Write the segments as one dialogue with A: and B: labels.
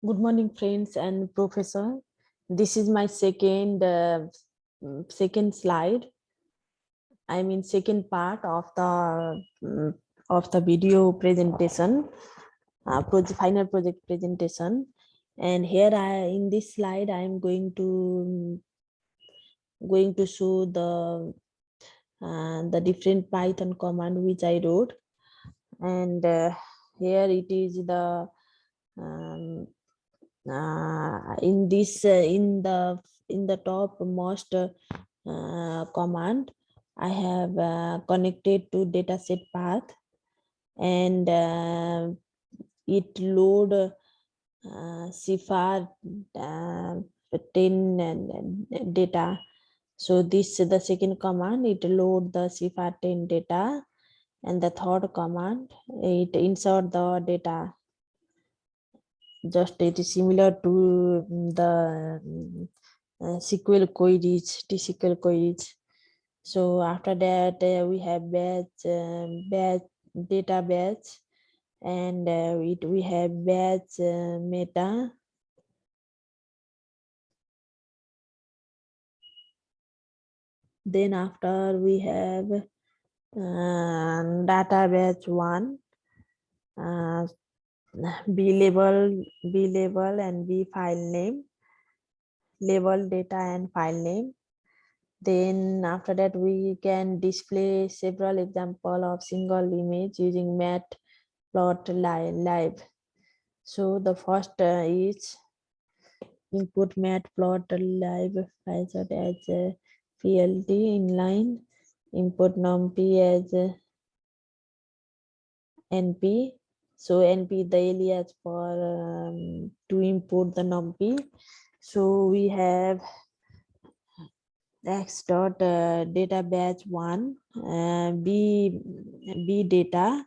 A: Good morning, friends and professor. This is my second slide. I mean, second part of the video presentation, final project presentation. And here, in this slide, I am going to show the different Python command which I wrote, and here it is the in this in the top most command I have connected to dataset path, and it load CIFAR 10 data. So this is the second command, it load the CIFAR 10 data, and the third command, it insert the data. Just it is similar to the SQL queries, T-SQL queries. So after that, we have batch data batch, and we have batch meta. Then after we have data batch 1, B label and B file name, label data and file name. Then after that, we can display several example of single image using matplotlib. So the first is input matplotlib as plt inline, input numpy as np. So np the alias for to input the numpy. So we have x dot data batch 1 b data,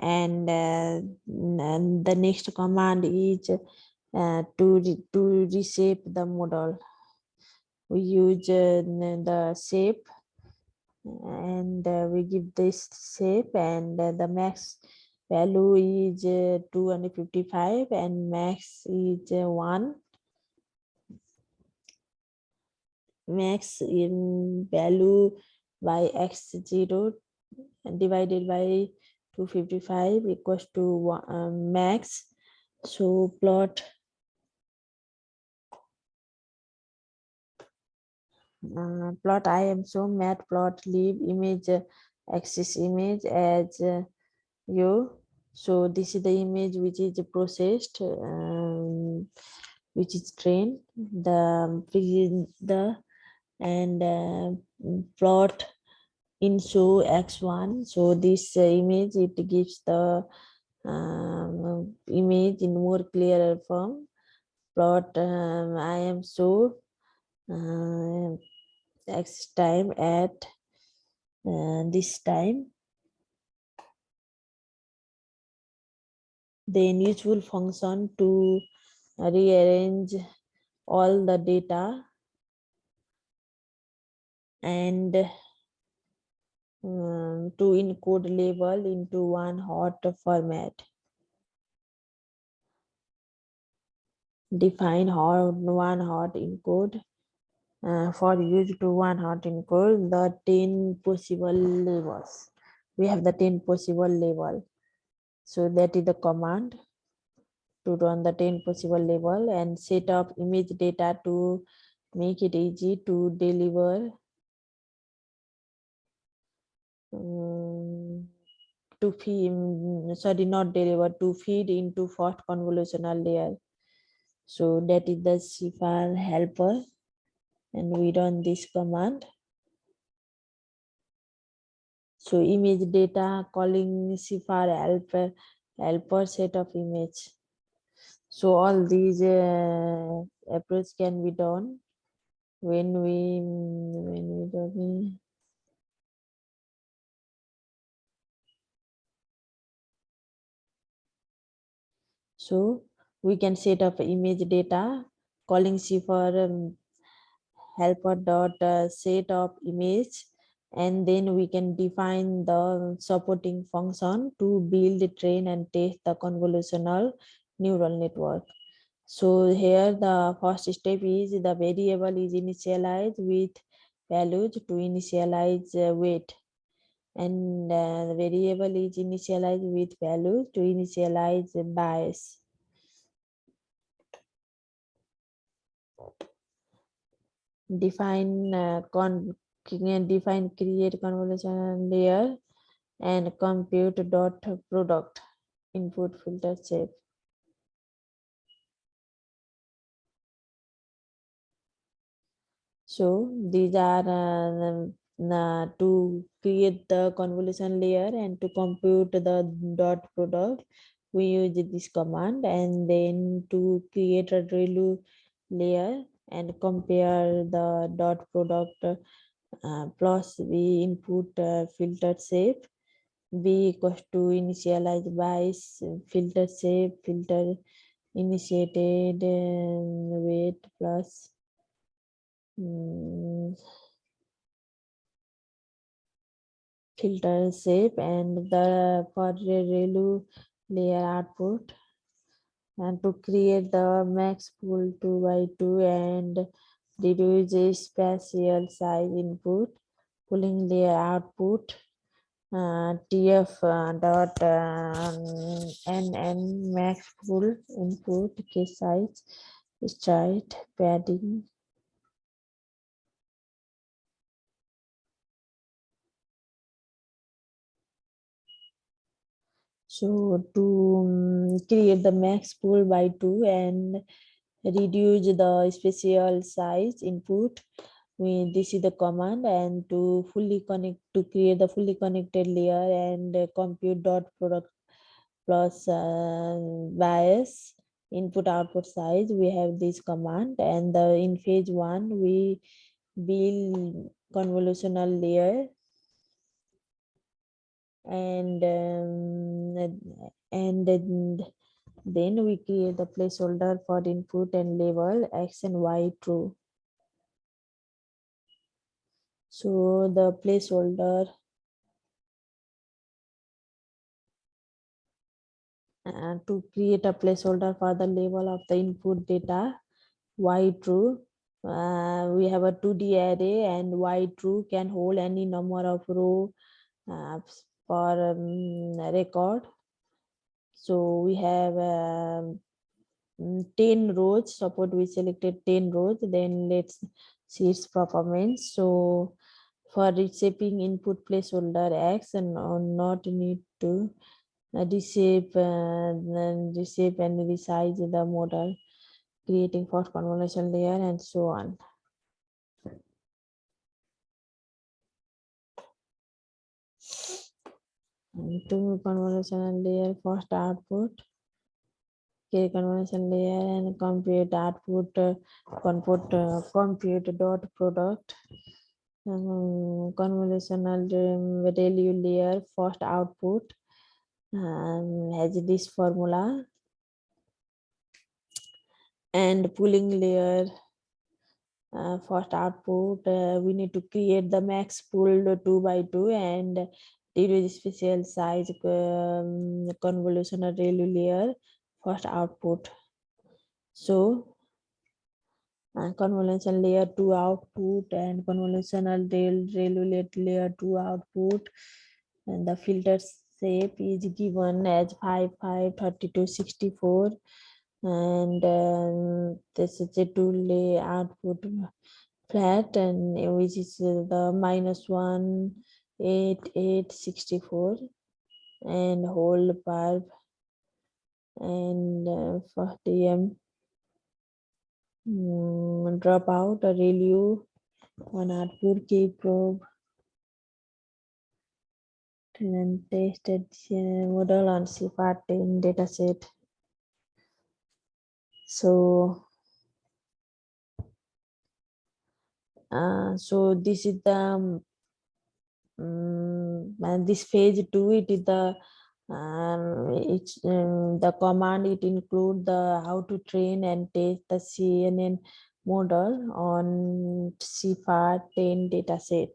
A: and the next command is to reshape the model. We use the shape, and we give this shape, and the max value is 255 and max is 1. Max in value by x0 divided by 255 equals to max. So plot I am so matplotlib image axis image as you. So this is the image which is processed, which is trained. The and plot in show x1. So this image, it gives the image in more clearer form. Plot I am so x time at this time. Then useful function to rearrange all the data and to encode label into one hot format. Define one hot encode. For use to one hot encode the 10 possible labels. We have the 10 possible label. So that is the command to run the 10 possible label, and set up image data to make it easy to deliver to feed, sorry, not deliver, to feed into first convolutional layer. So that is the CIFAR helper, and we run this command. So image data calling CIFAR helper set of image. So all these approach can be done when we do. So we can set up image data calling CIFAR helper dot set of image, and then we can define the supporting function to build, train and test the convolutional neural network. So here the first step is the variable is initialized with values to initialize weight, and the variable is initialized with values to initialize bias. Define create convolution layer and compute dot product input filter shape. So these are to create the convolution layer and to compute the dot product, we use this command, and then to create a ReLU layer and compare the dot product plus we input filter shape b equals to initialize by filter shape filter initiated weight plus filter shape, and the for ReLU layer output, and to create the max pool 2 by 2 and reduce the spatial size input, pulling layer output tf dot nn max pool input case size stride padding. So to create the max pool by 2 and reduce the spatial size input, this is the command, and to create the fully connected layer and compute dot product plus bias input output size, we have this command, and in phase 1 we build convolutional layer and then we create the placeholder for input and label x and y true. So the placeholder to create a placeholder for the label of the input data y true, we have a 2D array, and y true can hold any number of row for record. So we have 10 rows. Suppose we selected 10 rows, then let's see its performance. So for reshaping input placeholder x, and not need to reshape and resize the model, creating first convolution layer and so on. And to convolution layer first output, create convolution layer and compute output, compute dot product, convolutional value layer first output has this formula, and pooling layer first output, we need to create the max pool 2 by 2 and reduce spatial size convolutional ReLU layer first output. So convolution layer 2 output and convolutional ReLU layer 2 output, and the filter shape is given as 5 5 32 64, and this is a tool output flat, and which is the -1 8 8 64, and whole bulb, and for DM drop out a ReLU one output key probe and tested model on C14 dataset. So so this is the and this phase 2, it is the the command, it include the how to train and test the CNN model on CFAR10 dataset.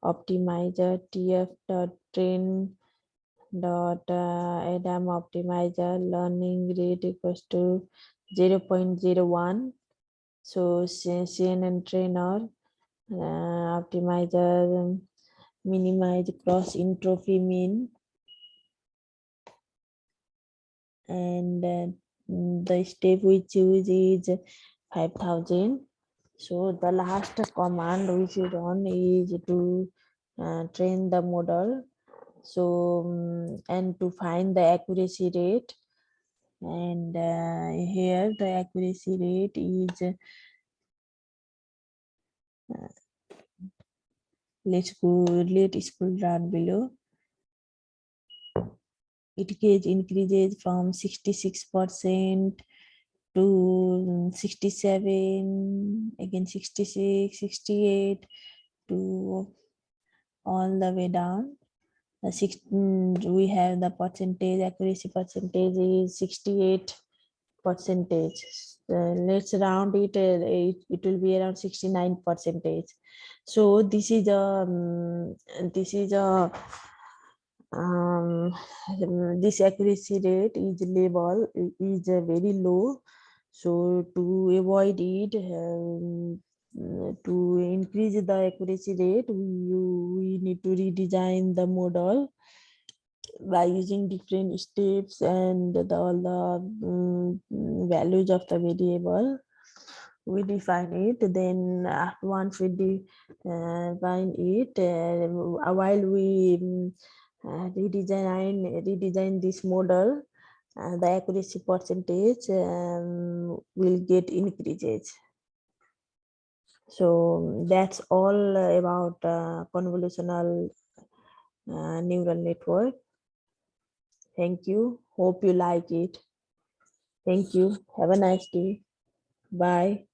A: Optimizer tf.train dot adam optimizer learning rate equals to 0.01. So CNN trainer, optimizer, minimize cross entropy mean, and the step we choose is 5,000. So the last command which is on is to train the model. So and to find the accuracy rate, and here the accuracy rate is let's scroll down below. It increases from 66% to 67, again 66, 68, to all the way down. We have the percentage, accuracy percentage is 68%. Let's round it, it will be around 69%. So this is a um, this accuracy rate is level is very low. So to avoid it, to increase the accuracy rate, we need to redesign the model by using different steps and all the values of the variable. We define it, then once we define it, while we redesign this model, the accuracy percentage will get increases. So that's all about convolutional neural network. Thank you. Hope you like it. Thank you. Have a nice day. Bye.